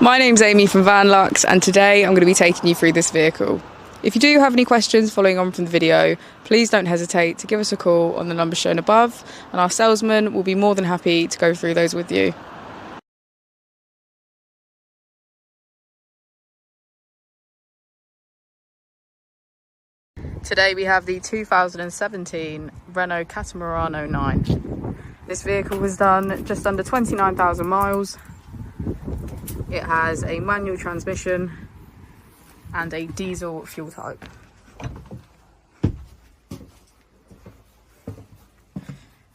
My name's Amy from Vanlux, and today I'm going to be taking you through this vehicle. If you do have any questions following on from the video, please don't hesitate to give us a call on the number shown above, and our salesman will be more than happy to go through those with you. Today we have the 2017 Renault Katamarano 9. This vehicle was done just under 29,000 miles. It has a manual transmission and a diesel fuel type.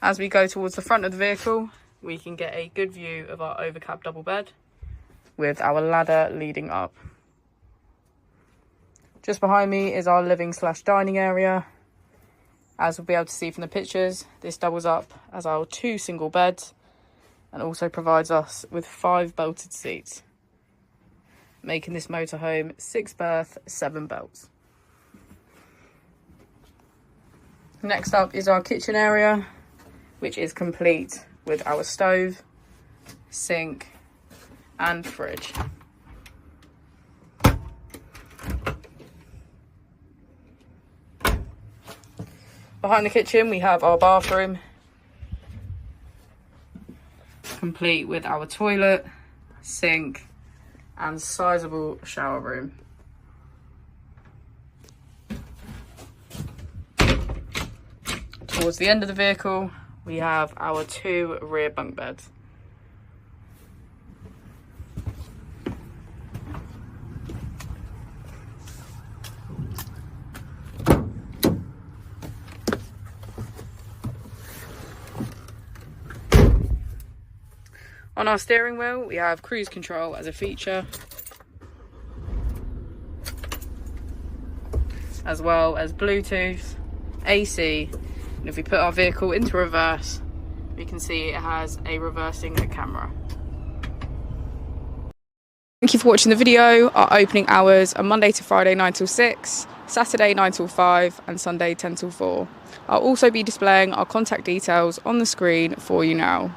As we go towards the front of the vehicle, we can get a good view of our overcab double bed with our ladder leading up. Just behind me is our living/dining area. As we'll be able to see from the pictures, this doubles up as our 2 single beds and also provides us with 5 belted seats, making this motorhome 6 berth, 7 belts. Next up is our kitchen area, which is complete with our stove, sink and fridge. Behind the kitchen we have our bathroom, complete with our toilet, sink and sizable shower room. Towards the end of the vehicle we have our 2 rear bunk beds. On our steering wheel, we have cruise control as a feature, as well as Bluetooth, AC, and if we put our vehicle into reverse, we can see it has a reversing camera. Thank you for watching the video. Our opening hours are Monday to Friday 9 till 6, Saturday 9 till 5, and Sunday 10 till 4. I'll also be displaying our contact details on the screen for you now.